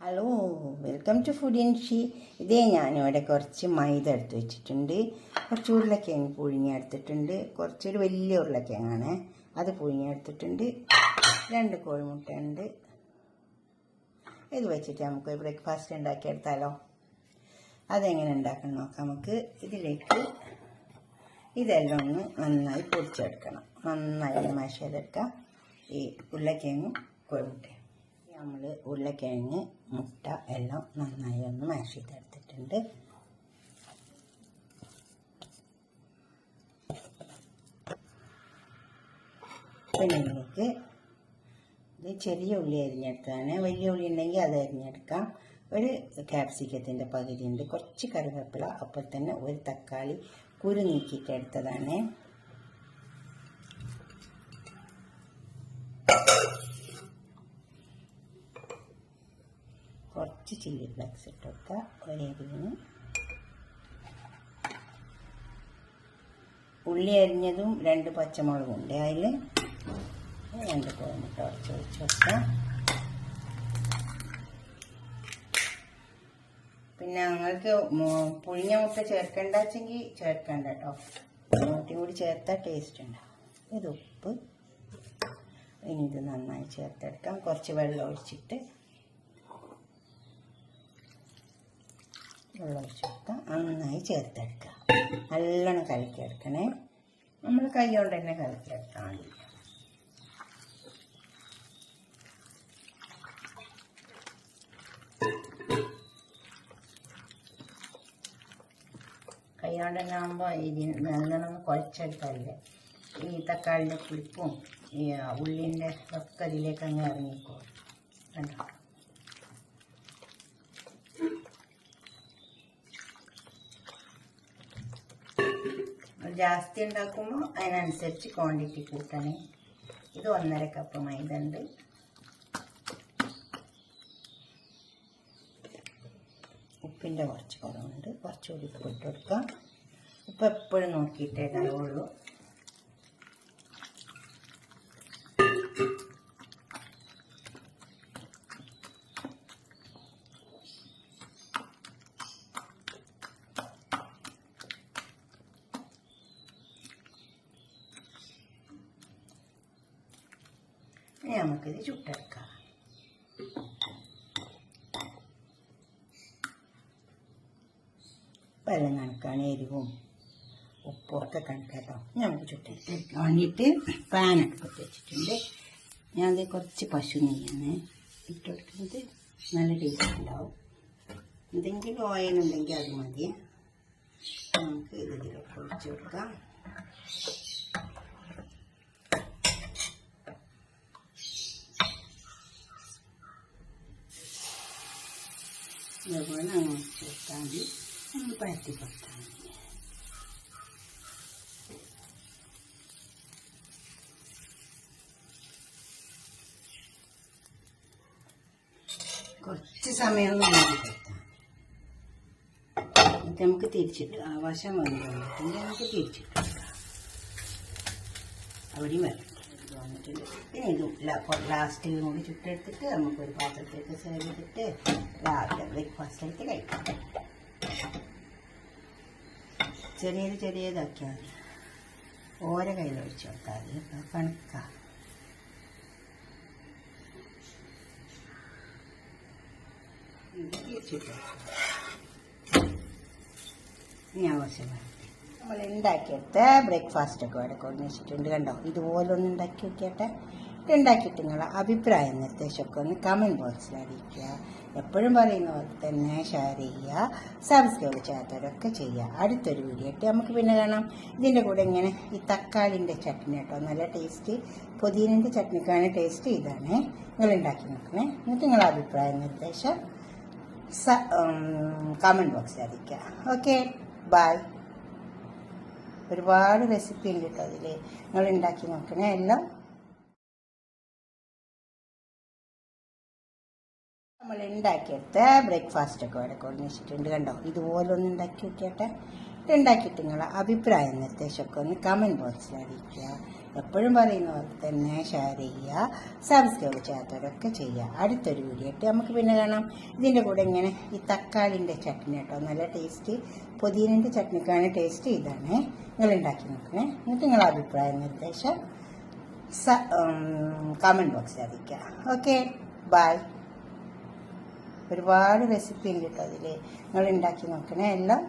Hello, welcome to food and she. ഇതേ ഞാനിവിടെ കുറച്ച് മൈദ എടുത്ത് വെച്ചിട്ടുണ്ട്, കുറച്ച് ഉരുളക്കിഴങ്ങ് പുഴുങ്ങിയെടുത്തിട്ടുണ്ട്, കുറച്ചൊരു വലിയ ഉരുളക്കിഴങ്ങാണ് അത് പുഴുങ്ങിയെടുത്തിട്ടുണ്ട്, 2 കോഴിമുട്ട ഉണ്ട്. ഇത് വെച്ചിട്ട് നമുക്ക് ബ്രേക്ക്ഫാസ്റ്റ് ഉണ്ടാക്കിയെടുത്താലോ? അതെങ്ങനെ ഉണ്ടാക്കണം നോക്കാം. നമുക്ക് ഇതിലേക്ക് ഇതെല്ലാം ഒന്ന് നന്നായി പൊടിച്ചെടുക്കണം, നന്നായി മാഷ് ചെയ്തെടുക്കാം. ഈ ഉരുളക്കിഴങ്ങും കോഴിമുട്ടയും നമ്മൾ ഉരുളക്കിഴങ്ങ് മുട്ട എല്ലാം നന്നായി ഒന്ന് മാഷ് ചെയ്തെടുത്തിട്ടുണ്ട്. പിന്നെ ഇതിലേക്ക് ഇത് ചെറിയ ഉള്ളി അരിഞ്ഞെടുത്തതാണ്, വലിയ ഉള്ളി ഉണ്ടെങ്കിൽ അത് അരിഞ്ഞെടുക്കാം. ഒരു ക്യാപ്സിക്കത്തിൻ്റെ പകുതി ഉണ്ട്, കുറച്ച് കറിവേപ്പില, അപ്പോൾ തന്നെ ഒരു തക്കാളി കുരു നീക്കിയിട്ട് എടുത്തതാണ്. കുറച്ച് ചില്ലി ഫ്ലേക്സ് ഇട്ട് വെക്കുക, ഒരേരിവിന്. ഉള്ളി അരിഞ്ഞതും 2 പച്ചമുളകും ഉണ്ട്, അതിൽ 2 കോഴിമുട്ട ഉടച്ച് വെച്ച് വെക്കാം. പിന്നെ നിങ്ങൾക്ക് പുഴുങ്ങിയ മുട്ട ചേർക്കണ്ടെങ്കിൽ ചേർക്കണ്ട കേട്ടോ, മുട്ടയും കൂടി ചേർത്താൽ ടേസ്റ്റ് ഉണ്ടാവും. ഇത് ഉപ്പ്, ഇനി ഇത് നന്നായി ചേർത്തെടുക്കാം. കുറച്ച് വെള്ളം ഒഴിച്ചിട്ട് കൊടുക്കാം, നന്നായി ചേർത്തെടുക്കുക. നല്ലോണം കലക്കിയെടുക്കണേ, നമ്മൾ കൈ കൊണ്ട് തന്നെ കലക്കിയെടുക്കാൻ മതി. കൈ കൊണ്ട് തന്നെ ആകുമ്പോൾ നല്ലോണം കുഴച്ചെടുത്താലേ ഈ തക്കാളിൻ്റെ പുളിപ്പും ഈ ഉള്ളിൻ്റെ ഒക്കെ അതിലേക്ക് അങ്ങ് ഇറങ്ങിക്കോളും. കണ്ടോ? ജാസ്തി ഉണ്ടാക്കുമ്പോൾ അതിനനുസരിച്ച് ക്വാണ്ടിറ്റി കൂട്ടണേ. ഇത് 1.5 കപ്പ് മൈദ ഉണ്ട്. ഉപ്പിൻ്റെ കുറച്ച് കുറവുണ്ട്, കുറച്ചുകൂടി ഉപ്പ് ഇട്ട് കൊടുക്കാം. ഉപ്പ് എപ്പോഴും നോക്കിയിട്ടേ ഇടാവുള്ളൂ. നമുക്കിത് ചുട്ടെടുക്കാം. വെള്ളം കണക്കാണ്, എരിവും ഉപ്പും ഒക്കെ കണക്കാട്ടോ. നമുക്ക് ചുട്ടെടുക്കാൻ വേണ്ടിയിട്ട് പാൻ അടുപ്പത്ത് വെച്ചിട്ടുണ്ട്. ഞാനത് കുറച്ച് പശു നെയ്യാണ് ഇട്ട് കൊടുക്കുന്നത്, നല്ല ടേസ്റ്റ് ഉണ്ടാവും. എന്തെങ്കിലും ഓയിൽ ഉണ്ടെങ്കിൽ അത് മതി. നമുക്ക് ഇതിലൊക്കെ ഒഴിച്ച് കൊടുക്കാം. ഇതുപോലെ അങ്ങ് ചേർത്താൽ മതി, നമ്മൾ പരത്തി കൊടുത്താൽ മതി. കുറച്ച് സമയം കൊടുത്താൽ എന്നിട്ട് നമുക്ക് തിരിച്ചിട്ട് ആ വശം വന്നിട്ടുണ്ടെങ്കിൽ നമുക്ക് തിരിച്ചിട്ട് കൊടുക്കാം. അവിടെയും വരണം വന്നിട്ടുണ്ട്. പിന്നെ ഇതും ലാസ്റ്റിൽ കൂടി ചുട്ടെടുത്തിട്ട് നമുക്കൊരു പാത്രത്തേക്ക് സെർവ് ചെയ്തിട്ട് രാവിലെ ബ്രേക്ക്ഫാസ്റ്റ് എടുത്ത് കഴിക്കാം. ചെറിയതാക്കിയാൽ മതി, ഓരോ കയ്യിൽ ഒഴിച്ച് കൊടുത്താൽ മതി, കണക്കാം. ഇനി ആവശ്യമാണ് നമ്മൾ ഉണ്ടാക്കിയെടുത്ത ബ്രേക്ക്ഫാസ്റ്റൊക്കെ ഇവിടെ കൊണ്ടു വെച്ചിട്ടുണ്ട്. കണ്ടോ? ഇതുപോലെ ഒന്ന് ഉണ്ടാക്കി നോക്കിയട്ടെ. ഉണ്ടാക്കിയിട്ട് നിങ്ങളുടെ അഭിപ്രായം നിർദ്ദേശമൊക്കെ ഒന്ന് കമൻറ്റ് ബോക്സിൽ അറിയിക്കുക. എപ്പോഴും പറയുന്ന പോലെ തന്നെ ഷെയർ ചെയ്യുക, സബ്സ്ക്രൈബ് ചെയ്യാത്തവരൊക്കെ ചെയ്യുക. അടുത്തൊരു വീഡിയോ ആയിട്ട് നമുക്ക് പിന്നെ കാണാം. ഇതിൻ്റെ കൂടെ ഇങ്ങനെ ഈ തക്കാളിൻ്റെ ചട്നി കേട്ടോ, നല്ല ടേസ്റ്റ്. പുതിനൻ്റെ ചട്നിക്കാണ് ടേസ്റ്റ്. ഇതാണ്, നിങ്ങൾ ഉണ്ടാക്കി നോക്കണേ. എന്നിട്ട് നിങ്ങളുടെ അഭിപ്രായം നിർദ്ദേശം കമൻറ്റ് ബോക്സിൽ അറിയിക്കുക. Okay, by. ഒരുപാട് റെസിപ്പി ഉണ്ട് കേട്ടോ അതിൽ, നിങ്ങൾ ഉണ്ടാക്കി നോക്കണേ. എല്ലാം നമ്മൾ ഉണ്ടാക്കിയെടുത്ത ബ്രേക്ക്ഫാസ്റ്റൊക്കെ ഇവിടെ കൊണ്ടു വെച്ചിട്ടുണ്ട്. കണ്ടോ? ഇതുപോലെ ഒന്ന് ഉണ്ടാക്കി നോക്കിയട്ടെ. ഉണ്ടാക്കിയിട്ട് നിങ്ങളുടെ അഭിപ്രായം നിർദ്ദേശമൊക്കെ ഒന്ന് കമൻറ്റ് ബോക്സിൽ അറിയിക്കുക. എപ്പോഴും പറയുന്ന പോലെ തന്നെ ഷെയർ ചെയ്യുക, സബ്സ്ക്രൈബ് ചെയ്യാത്തവരൊക്കെ ചെയ്യുക. അടുത്തൊരു വീഡിയോ ഇട്ട് നമുക്ക് പിന്നെ കാണാം. ഇതിൻ്റെ കൂടെ ഇങ്ങനെ ഈ തക്കാളിൻ്റെ ചട്നി കേട്ടോ, നല്ല ടേസ്റ്റ്. പുതിനൻ്റെ ചട്നിക്കാണ് ടേസ്റ്റ്. ഇതാണ് നിങ്ങൾ ഉണ്ടാക്കി നോക്കണേ. എന്നിട്ട് നിങ്ങളുടെ അഭിപ്രായ നിർദ്ദേശം കമൻറ്റ് ബോക്സിൽ അറിയിക്കുക. Okay, by. ഒരുപാട് റെസിപ്പി ഉണ്ട് കേട്ടോ അതിൽ, നിങ്ങൾ ഉണ്ടാക്കി നോക്കണേ എല്ലാം.